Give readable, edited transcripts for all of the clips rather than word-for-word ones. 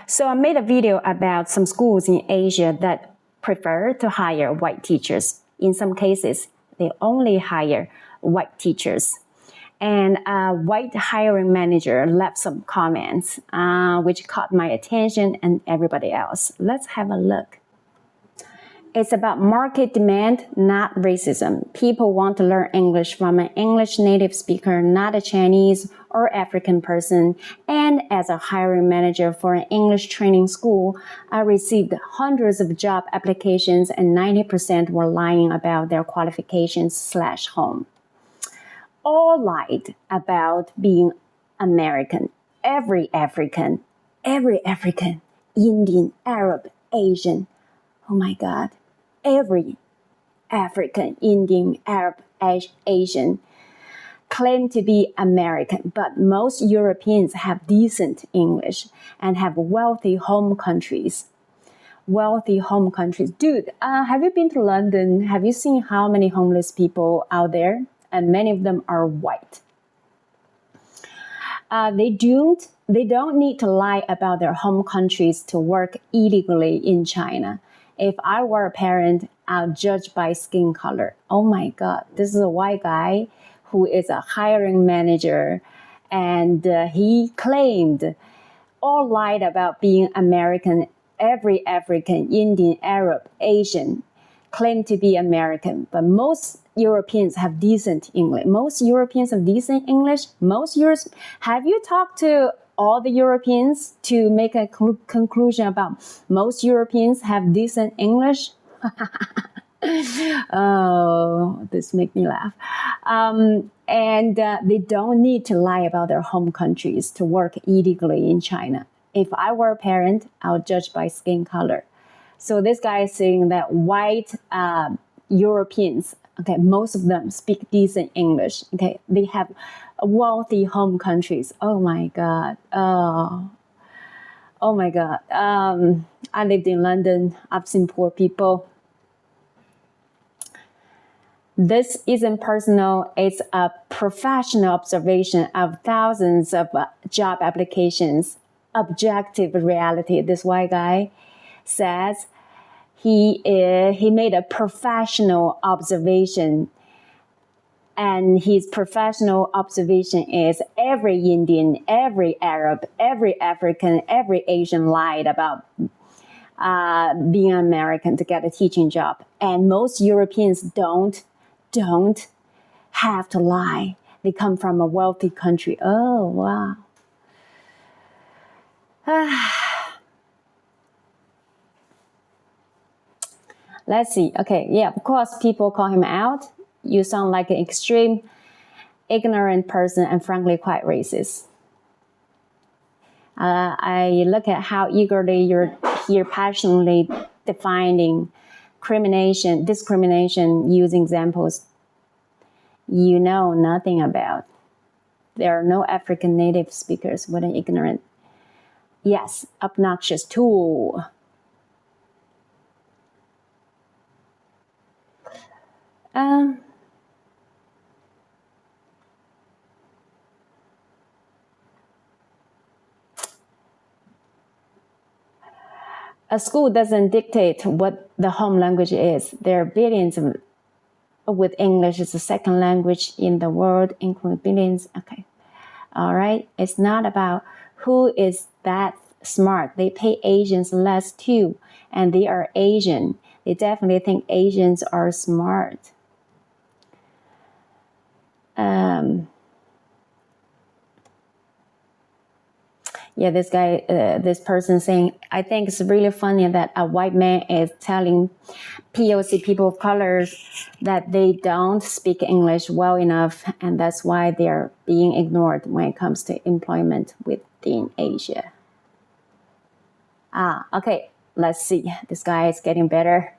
So I made a video about some schools in Asia that prefer to hire white teachers. In some cases, they only hire white teachers. And a white hiring manager left some comments, which caught my attention and everybody else. Let's have a look. It's about market demand, not racism. People want to learn English from an English native speaker, not a Chinese or African person. And as a hiring manager for an English training school, I received hundreds of job applications and 90% were lying about their qualifications/home. All lied about being American. Every African, Indian, Arab, Asian. Oh my God. Every African, Indian, Arab, Asian claim to be American, but most Europeans have decent English and have wealthy home countries. Dude, have you been to London? Have you seen how many homeless people out there? And many of them are white. They don't need to lie about their home countries to work illegally in China. If I were a parent, I'll judge by skin color. Oh my God, this is a white guy who is a hiring manager, and he claimed or lied about being American. Every African, Indian, Arab, Asian claim to be American, but most Europeans have decent English. Have you talked to all the Europeans to make a conclusion about most Europeans have decent English? Oh, this makes me laugh. And they don't need to lie about their home countries to work illegally in China. If I were a parent, I'll judge by skin color. So this guy is saying that white Europeans, okay, most of them speak decent English. Okay, they have wealthy home countries. Oh my God. Oh my God. I lived in London. I've seen poor people. This isn't personal. It's a professional observation of thousands of job applications. Objective reality. This white guy says he made a professional observation. And his professional observation is every Indian, every Arab, every African, every Asian lied about being American to get a teaching job. And most Europeans don't have to lie. They come from a wealthy country. Oh, wow. Let's see. Okay, yeah, of course, people call him out. You sound like an extreme, ignorant person and frankly quite racist. I look at how eagerly you're here passionately defining discrimination using examples you know nothing about. There are no African native speakers with an ignorant, yes, obnoxious tool. A school doesn't dictate what the home language is. There are billions with English as a second language in the world, including billions. Okay. All right. It's not about who is that smart. They pay Asians less too, and they are Asian. They definitely think Asians are smart. Yeah, this person saying, I think it's really funny that a white man is telling POC, people of color, that they don't speak English well enough, and that's why they're being ignored when it comes to employment within Asia. Okay, let's see. This guy is getting better.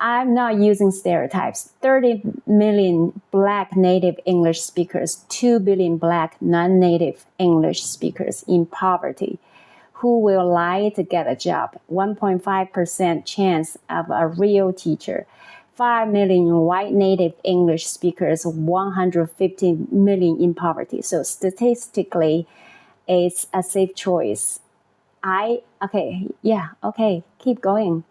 I'm not using stereotypes. 30 million Black native English speakers, 2 billion Black non-native English speakers in poverty who will lie to get a job. 1.5% chance of a real teacher. 5 million white native English speakers, 150 million in poverty. So statistically, it's a safe choice keep going.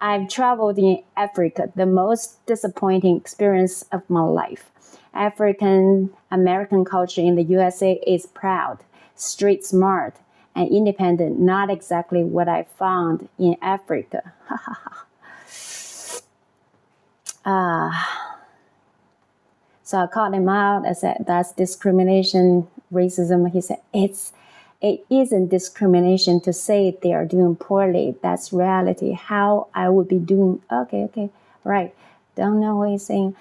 I've traveled in Africa, the most disappointing experience of my life. African American culture in the USA is proud, street smart, and independent, not exactly what I found in Africa. So I called him out. I said, that's discrimination, racism. He said, it isn't discrimination to say they are doing poorly. That's reality. How I would be doing, okay, right. Don't know what he's saying.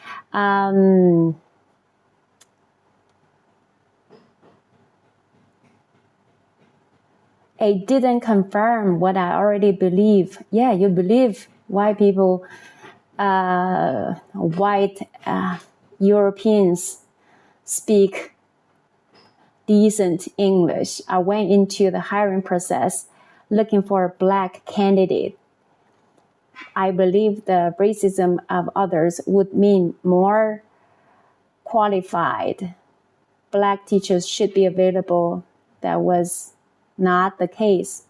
It didn't confirm what I already believe. Yeah, you believe white people, white Europeans speak decent English. I went into the hiring process looking for a black candidate. I believe the racism of others would mean more qualified black teachers should be available. That was not the case.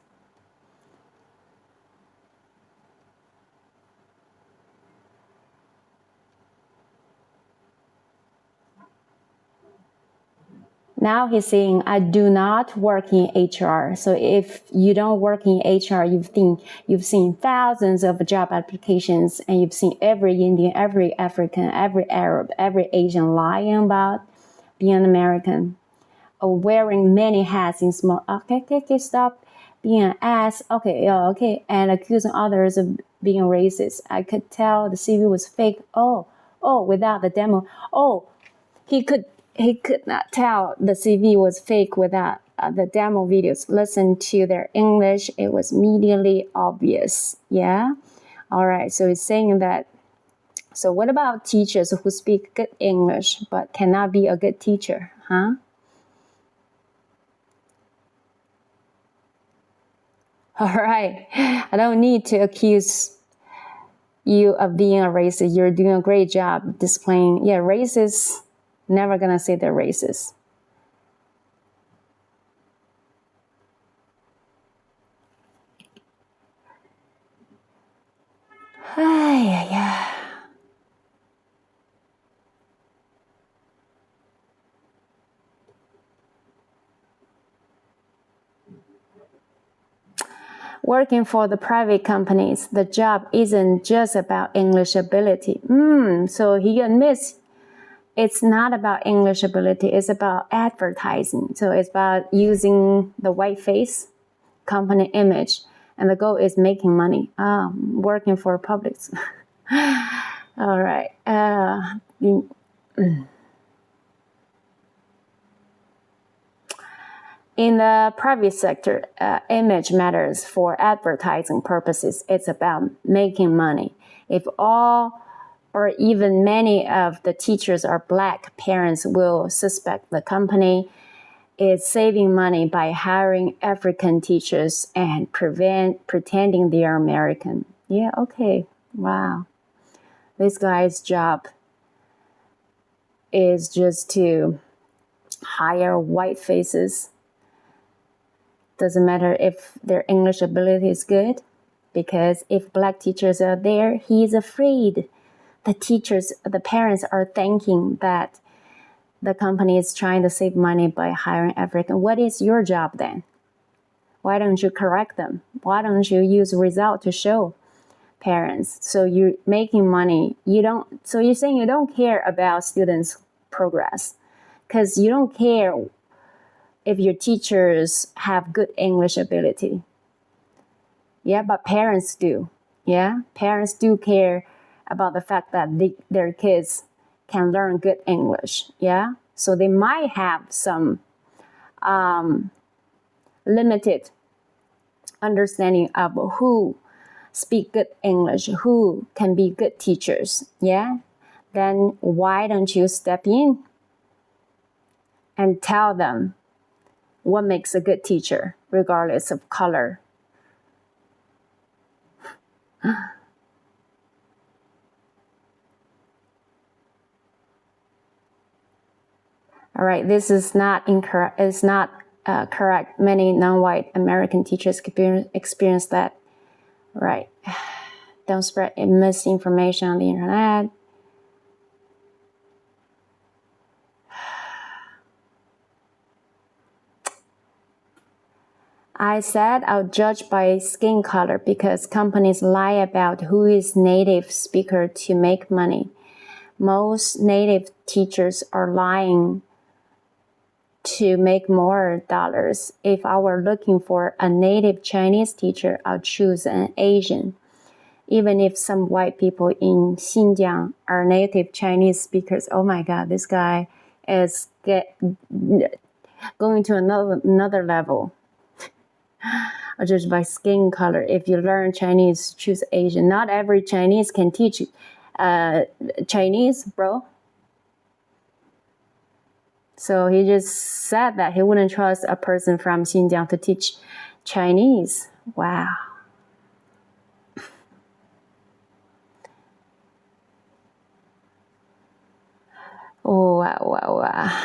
Now he's saying, I do not work in HR. So if you don't work in HR, you've seen thousands of job applications, and you've seen every Indian, every African, every Arab, every Asian lying about being American, or wearing many hats in small. Okay, stop being an ass. Okay, and accusing others of being racist. I could tell the CV was fake. Oh, without the demo. Oh, he could not tell the CV was fake without the demo videos. Listen to their English. It was immediately obvious. Yeah. All right. So it's saying that. So what about teachers who speak good English but cannot be a good teacher? Huh? All right. I don't need to accuse you of being a racist. You're doing a great job displaying. Yeah, racists never gonna say they're racist. Yeah. Working for the private companies, the job isn't just about English ability. So he admits it's not about English ability, it's about advertising. So it's about using the white face, company image, and the goal is making money. Working for publics. All right. In the private sector, image matters for advertising purposes. It's about making money. If all or even many of the teachers are black, parents will suspect the company is saving money by hiring African teachers and pretending they are American. Yeah, okay. Wow. This guy's job is just to hire white faces. Doesn't matter if their English ability is good, because if black teachers are there, he's afraid the parents are thinking that the company is trying to save money by hiring African. What is your job then? Why don't you correct them? Why don't you use result to show parents? So you're making money. So you're saying you don't care about students' progress because you don't care if your teachers have good English ability. Yeah, but parents do. Yeah, parents do care about the fact that their kids can learn good English. Yeah, so they might have some limited understanding of who speak good English, who can be good teachers. Yeah, then why don't you step in and tell them what makes a good teacher, regardless of color? All right, this is not incorrect. It's not correct. Many non-white American teachers experience that. Right. Don't spread misinformation on the internet. I said I'll judge by skin color because companies lie about who is native speaker to make money. Most native teachers are lying to make more dollars. If I were looking for a native Chinese teacher, I'll choose an Asian. Even if some white people in Xinjiang are native Chinese speakers, oh my God, this guy is going to another level. Or just by skin color. If you learn Chinese, choose Asian. Not every Chinese can teach Chinese, bro. So he just said that he wouldn't trust a person from Xinjiang to teach Chinese. Wow. Oh, wow.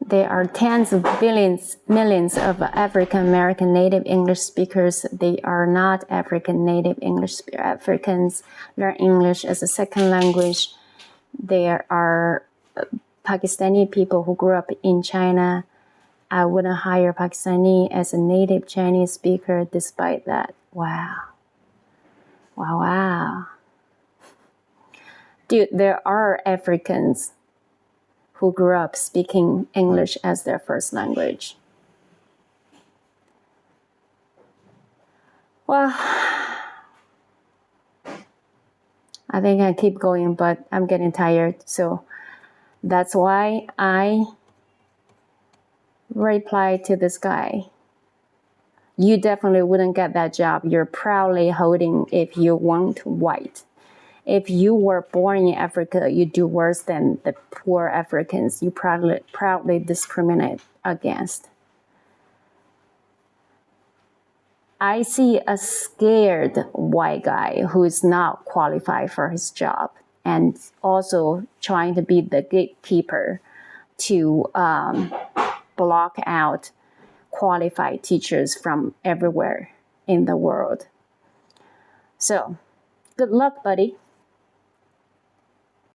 There are tens of millions of African American native English speakers. They are not African native English. Africans learn English as a second language. There are Pakistani people who grew up in China. I wouldn't hire Pakistani as a native Chinese speaker despite that. Wow. Dude, there are Africans who grew up speaking English as their first language. Well, I think I keep going, but I'm getting tired. So that's why I replied to this guy. You definitely wouldn't get that job you're proudly holding if you weren't white. If you were born in Africa, you do worse than the poor Africans you proudly discriminate against. I see a scared white guy who is not qualified for his job and also trying to be the gatekeeper to block out qualified teachers from everywhere in the world. So, good luck, buddy.